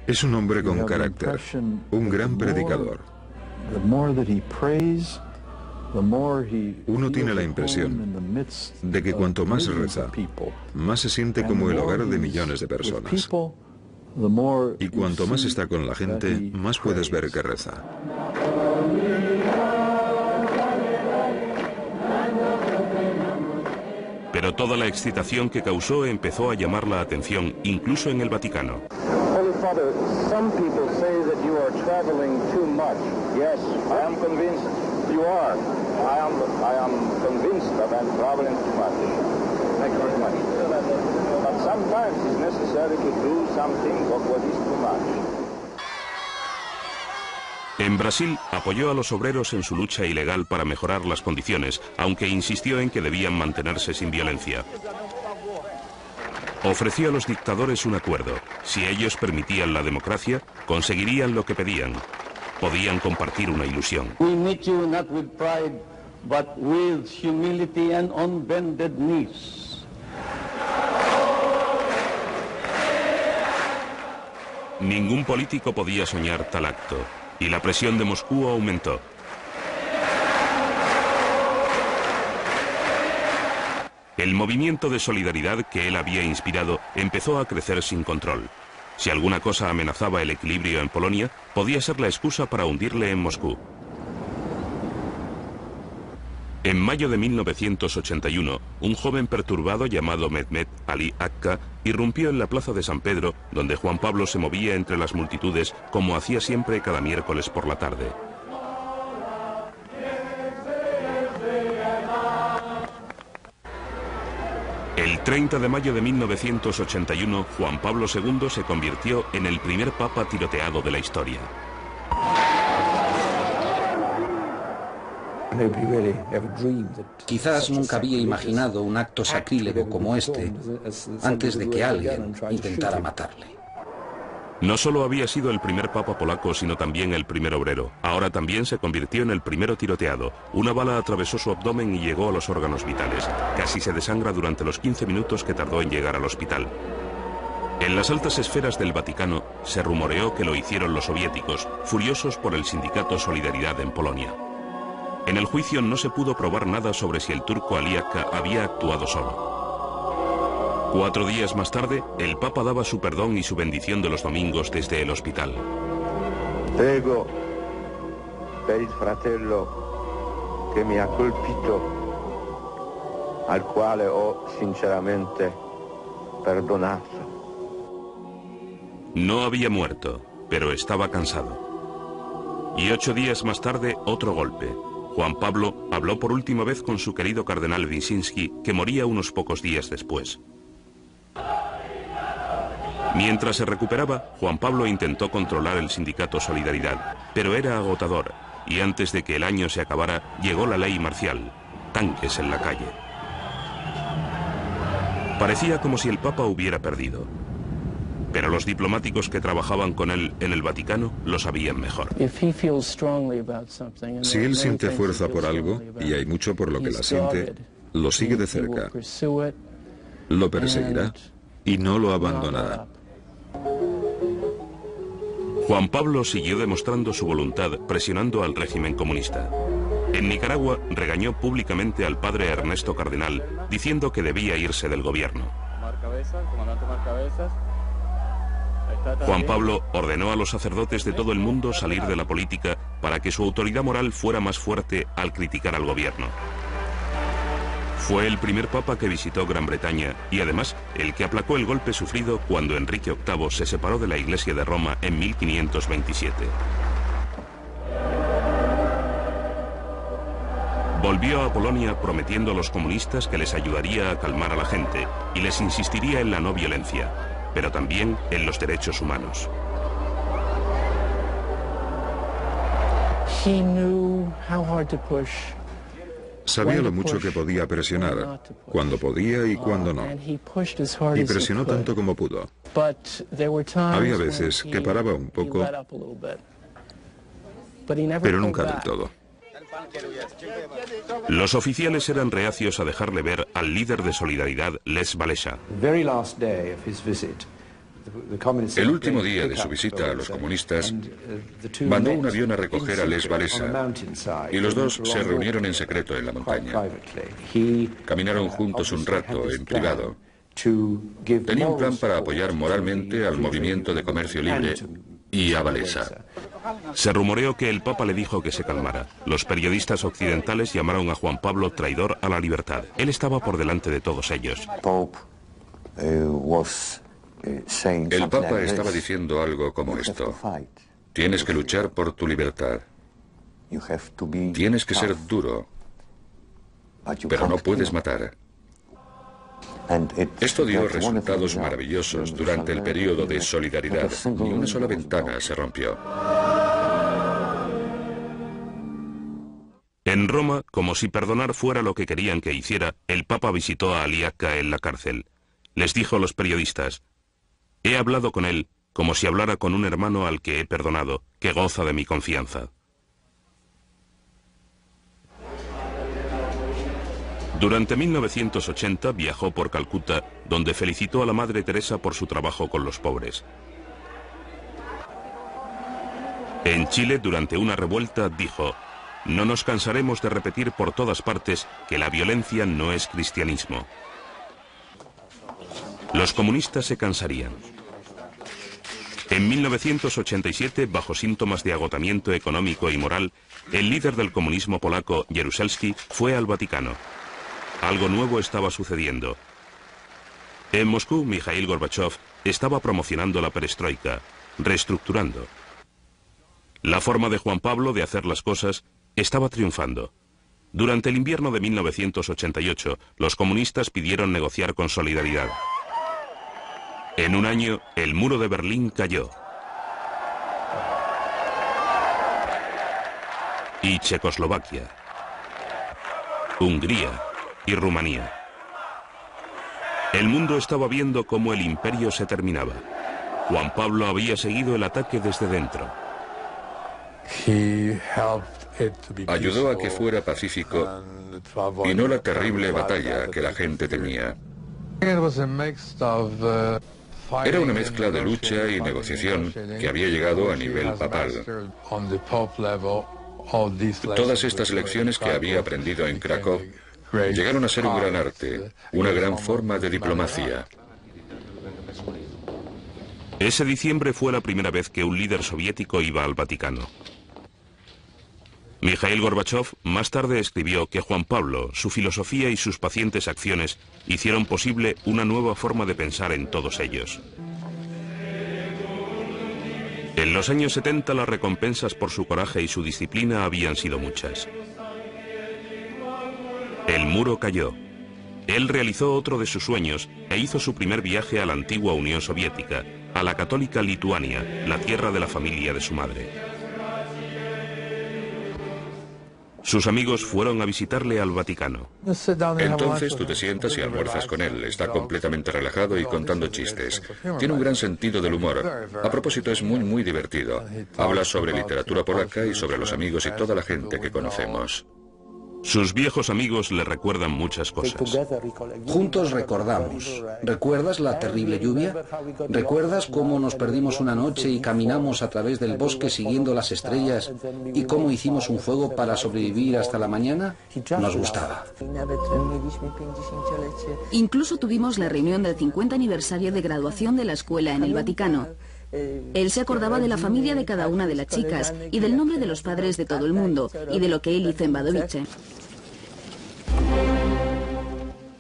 Es un hombre con carácter, un gran predicador. Uno tiene la impresión de que cuanto más reza, más se siente como el hogar de millones de personas. Y cuanto más está con la gente, más puedes ver que reza. Pero toda la excitación que causó empezó a llamar la atención, incluso en el Vaticano. Holy Father, some people say that you are traveling too much. Yes, I am convinced you are. I am convinced that I'm traveling too much. Thank you very much. But sometimes it's necessary to do something of what is too much. En Brasil apoyó a los obreros en su lucha ilegal para mejorar las condiciones, aunque insistió en que debían mantenerse sin violencia. Ofreció a los dictadores un acuerdo. Si ellos permitían la democracia, conseguirían lo que pedían. Podían compartir una ilusión. We meet you not with pride, but with humility and on bended knees. Ningún político podía soñar tal acto, y la presión de Moscú aumentó. El movimiento de solidaridad que él había inspirado empezó a crecer sin control. Si alguna cosa amenazaba el equilibrio en Polonia, podía ser la excusa para hundirle en Moscú. En mayo de 1981, un joven perturbado llamado Mehmet Ali Akka irrumpió en la plaza de San Pedro, donde Juan Pablo se movía entre las multitudes como hacía siempre cada miércoles por la tarde. El 30 de mayo de 1981, Juan Pablo II se convirtió en el primer papa tiroteado de la historia. Quizás nunca había imaginado un acto sacrílego como este antes de que alguien intentara matarle. No solo había sido el primer papa polaco, sino también el primer obrero. Ahora también se convirtió en el primero tiroteado. Una bala atravesó su abdomen y llegó a los órganos vitales. Casi se desangra durante los 15 minutos que tardó en llegar al hospital. En las altas esferas del Vaticano se rumoreó que lo hicieron los soviéticos, furiosos por el sindicato Solidaridad en Polonia. En el juicio no se pudo probar nada sobre si el turco Ali Akka había actuado solo. 4 días más tarde, el Papa daba su perdón y su bendición de los domingos desde el hospital. Prego per il fratello che mi ha colpito, al quale ho sinceramente perdonato. No había muerto, pero estaba cansado. Y 8 días más tarde, otro golpe. Juan Pablo habló por última vez con su querido cardenal Wyszynski, que moría unos pocos días después. Mientras se recuperaba, Juan Pablo intentó controlar el sindicato Solidaridad, pero era agotador, y antes de que el año se acabara, llegó la ley marcial, tanques en la calle. Parecía como si el Papa hubiera perdido, pero los diplomáticos que trabajaban con él en el Vaticano lo sabían mejor. Si él siente fuerza por algo, y hay mucho por lo que la siente, lo sigue de cerca, lo perseguirá y no lo abandonará. Juan Pablo siguió demostrando su voluntad presionando al régimen comunista. En Nicaragua regañó públicamente al padre Ernesto Cardenal diciendo que debía irse del gobierno. Juan Pablo ordenó a los sacerdotes de todo el mundo salir de la política para que su autoridad moral fuera más fuerte al criticar al gobierno. Fue el primer papa que visitó Gran Bretaña y además el que aplacó el golpe sufrido cuando Enrique VIII se separó de la Iglesia de Roma en 1527. Volvió a Polonia prometiendo a los comunistas que les ayudaría a calmar a la gente y les insistiría en la no violencia, pero también en los derechos humanos. Sabía lo mucho que podía presionar, cuando podía y cuando no. Y presionó tanto como pudo. Había veces que paraba un poco, pero nunca del todo. Los oficiales eran reacios a dejarle ver al líder de Solidaridad, Lech Walesa. El último día de su visita a los comunistas, mandó un avión a recoger a Les Walesa y los dos se reunieron en secreto en la montaña. Caminaron juntos un rato, en privado. Tenía un plan para apoyar moralmente al movimiento de comercio libre y a Walesa. Se rumoreó que el Papa le dijo que se calmara. Los periodistas occidentales llamaron a Juan Pablo traidor a la libertad. Él estaba por delante de todos ellos. El Papa estaba diciendo algo como esto: tienes que luchar por tu libertad. Tienes que ser duro, pero no puedes matar. Esto dio resultados maravillosos durante el periodo de solidaridad. Ni una sola ventana se rompió. En Roma, como si perdonar fuera lo que querían que hiciera, el Papa visitó a Aliaca en la cárcel. Les dijo a los periodistas: he hablado con él como si hablara con un hermano al que he perdonado, que goza de mi confianza. Durante 1980 viajó por Calcuta, donde felicitó a la Madre Teresa por su trabajo con los pobres. En Chile, durante una revuelta, dijo: no nos cansaremos de repetir por todas partes que la violencia no es cristianismo. Los comunistas se cansarían. En 1987, bajo síntomas de agotamiento económico y moral, el líder del comunismo polaco, Jaruzelski, fue al Vaticano. Algo nuevo estaba sucediendo. En Moscú, Mikhail Gorbachev estaba promocionando la perestroika, reestructurando. La forma de Juan Pablo de hacer las cosas estaba triunfando. Durante el invierno de 1988, los comunistas pidieron negociar con Solidaridad. En un año, el muro de Berlín cayó. Y Checoslovaquia, Hungría y Rumanía. El mundo estaba viendo cómo el imperio se terminaba. Juan Pablo había seguido el ataque desde dentro. Ayudó a que fuera pacífico y no la terrible batalla que la gente temía. Era una mezcla de lucha y negociación que había llegado a nivel papal. Todas estas lecciones que había aprendido en Cracov llegaron a ser un gran arte, una gran forma de diplomacia. Ese diciembre fue la primera vez que un líder soviético iba al Vaticano. Mikhail Gorbachev más tarde escribió que Juan Pablo, su filosofía y sus pacientes acciones hicieron posible una nueva forma de pensar en todos ellos. En los años 70 las recompensas por su coraje y su disciplina habían sido muchas. El muro cayó. Él realizó otro de sus sueños e hizo su primer viaje a la antigua Unión Soviética, a la católica Lituania, la tierra de la familia de su madre. Sus amigos fueron a visitarle al Vaticano. Entonces tú te sientas y almuerzas con él. Está completamente relajado y contando chistes. Tiene un gran sentido del humor. A propósito, es muy divertido. Habla sobre literatura polaca y sobre los amigos y toda la gente que conocemos. Sus viejos amigos le recuerdan muchas cosas. Juntos recordamos. ¿Recuerdas la terrible lluvia? ¿Recuerdas cómo nos perdimos una noche y caminamos a través del bosque siguiendo las estrellas y cómo hicimos un fuego para sobrevivir hasta la mañana? Nos gustaba. Incluso tuvimos la reunión del 50 aniversario de graduación de la escuela en el Vaticano. Él se acordaba de la familia de cada una de las chicas y del nombre de los padres de todo el mundo y de lo que él hizo en Wadowice.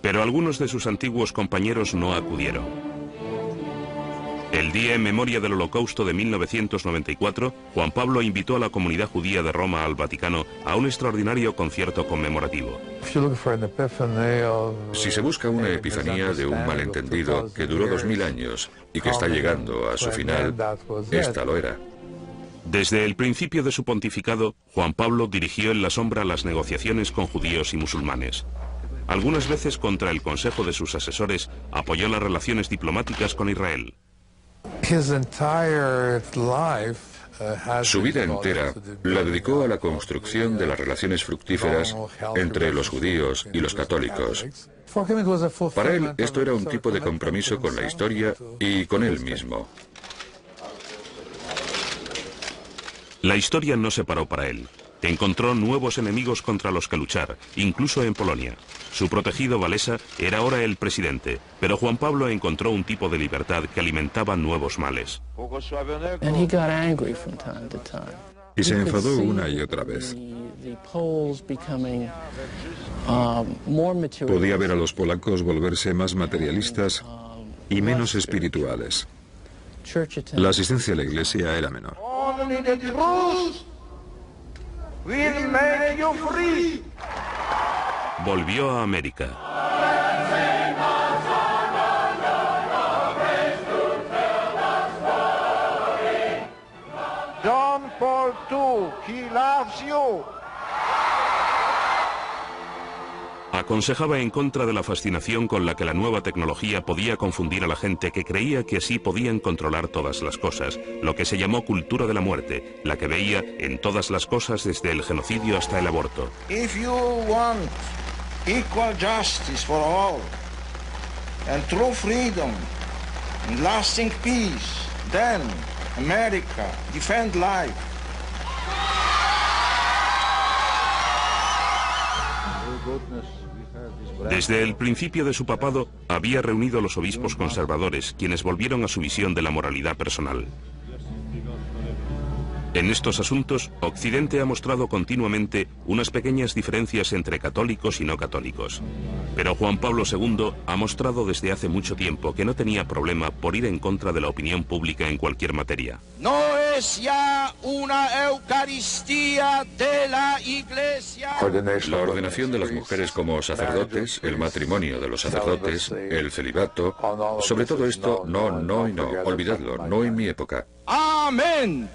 Pero algunos de sus antiguos compañeros no acudieron. El día en memoria del Holocausto de 1994, Juan Pablo invitó a la comunidad judía de Roma al Vaticano a un extraordinario concierto conmemorativo. Si se busca una epifanía de un malentendido que duró 2000 años y que está llegando a su final, esta lo era. Desde el principio de su pontificado, Juan Pablo dirigió en la sombra las negociaciones con judíos y musulmanes. Algunas veces, contra el consejo de sus asesores, apoyó las relaciones diplomáticas con Israel. Su vida entera la dedicó a la construcción de las relaciones fructíferas entre los judíos y los católicos. Para él, esto era un tipo de compromiso con la historia y con él mismo. La historia no se paró para él. Encontró nuevos enemigos contra los que luchar, incluso en Polonia. Su protegido Walesa era ahora el presidente, pero Juan Pablo encontró un tipo de libertad que alimentaba nuevos males. Y se enfadó una y otra vez. Podía ver a los polacos volverse más materialistas y menos espirituales. La asistencia a la iglesia era menor. Volvió a América. John Paul II, he loves you. Aconsejaba en contra de la fascinación con la que la nueva tecnología podía confundir a la gente que creía que así podían controlar todas las cosas, lo que se llamó cultura de la muerte, la que veía en todas las cosas desde el genocidio hasta el aborto. If you want equal justice for all and true freedom and lasting peace, then America, defend life. Desde el principio de su papado, había reunido a los obispos conservadores, quienes volvieron a su visión de la moralidad personal. En estos asuntos, Occidente ha mostrado continuamente unas pequeñas diferencias entre católicos y no católicos. Pero Juan Pablo II ha mostrado desde hace mucho tiempo que no tenía problema por ir en contra de la opinión pública en cualquier materia. No es ya una Eucaristía de la Iglesia. La ordenación de las mujeres como sacerdotes, el matrimonio de los sacerdotes, el celibato, sobre todo esto, no, no y no, olvidadlo, no en mi época. Amén.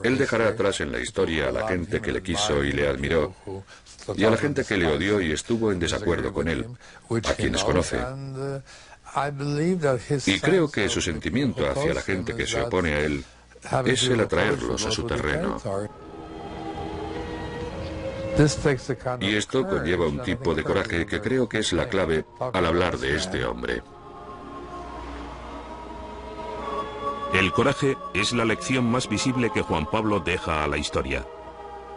Él dejará atrás en la historia a la gente que le quiso y le admiró, y a la gente que le odió y estuvo en desacuerdo con él, a quienes conoce. Y creo que su sentimiento hacia la gente que se opone a él es el atraerlos a su terreno. Y esto conlleva un tipo de coraje que creo que es la clave al hablar de este hombre. El coraje es la lección más visible que Juan Pablo deja a la historia.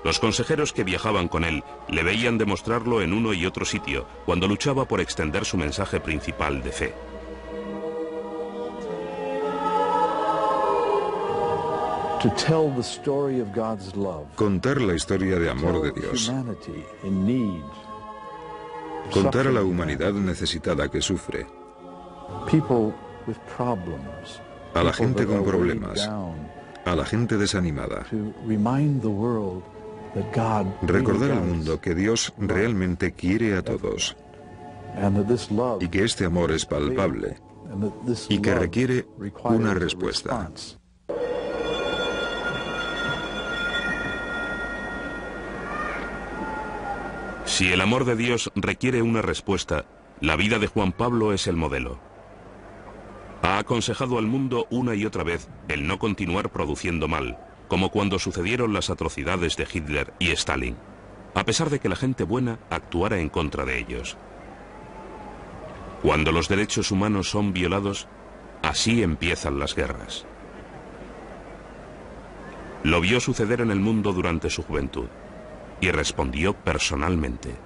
Los consejeros que viajaban con él le veían demostrarlo en uno y otro sitio, cuando luchaba por extender su mensaje principal de fe. Contar la historia de amor de Dios. Contar a la humanidad necesitada que sufre. A la gente con problemas, a la gente desanimada. Recordar al mundo que Dios realmente quiere a todos y que este amor es palpable y que requiere una respuesta. Si el amor de Dios requiere una respuesta, la vida de Juan Pablo es el modelo. Ha aconsejado al mundo una y otra vez el no continuar produciendo mal, como cuando sucedieron las atrocidades de Hitler y Stalin, a pesar de que la gente buena actuara en contra de ellos. Cuando los derechos humanos son violados, así empiezan las guerras. Lo vio suceder en el mundo durante su juventud y respondió personalmente.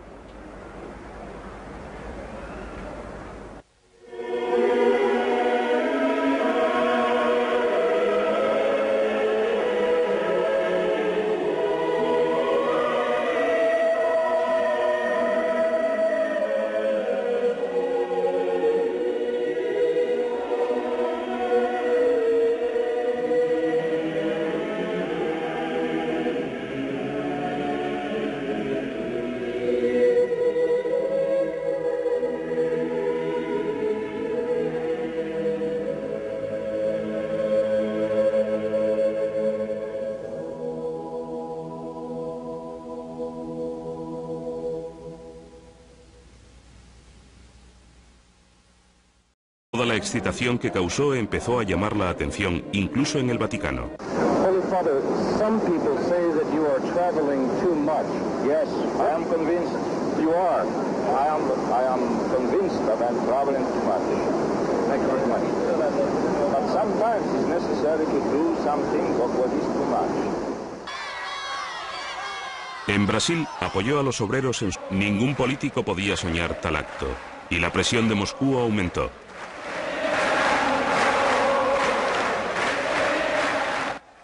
Toda la excitación que causó empezó a llamar la atención, incluso en el Vaticano. Holy Father, some people say that you are traveling too much. Yes, I am convinced you are. I am convinced that I'm traveling too much. Thank you very much. But sometimes it's necessary to do something of what is too much. En Brasil apoyó a los obreros en ningún político podía soñar tal acto, y la presión de Moscú aumentó.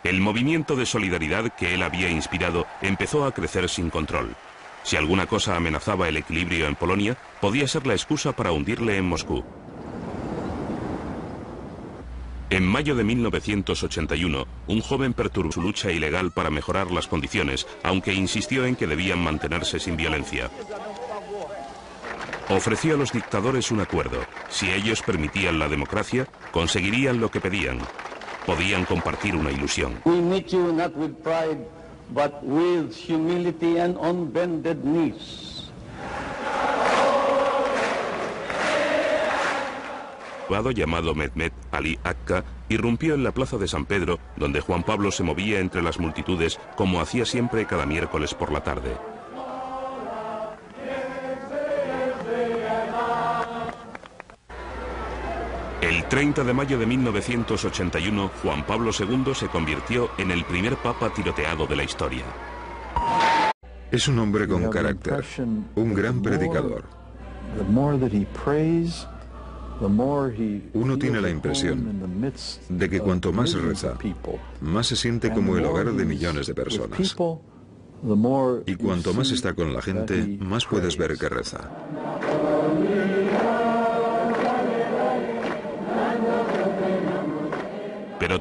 El movimiento de solidaridad que él había inspirado empezó a crecer sin control. Si alguna cosa amenazaba el equilibrio en Polonia, podía ser la excusa para hundirle en Moscú. En mayo de 1981, un joven perturbó su lucha ilegal para mejorar las condiciones, aunque insistió en que debían mantenerse sin violencia. Ofreció a los dictadores un acuerdo. Si ellos permitían la democracia, conseguirían lo que pedían. Podían compartir una ilusión. We meet you not with pride, but with humility and on bended knees. Llamado Mehmet Ali Akka irrumpió en la plaza de San Pedro, donde Juan Pablo se movía entre las multitudes como hacía siempre cada miércoles por la tarde. El 30 de mayo de 1981, Juan Pablo II se convirtió en el primer papa tiroteado de la historia. Es un hombre con carácter, un gran predicador. Uno tiene la impresión de que cuanto más reza, más se siente como el hogar de millones de personas. Y cuanto más está con la gente, más puedes ver que reza. Pero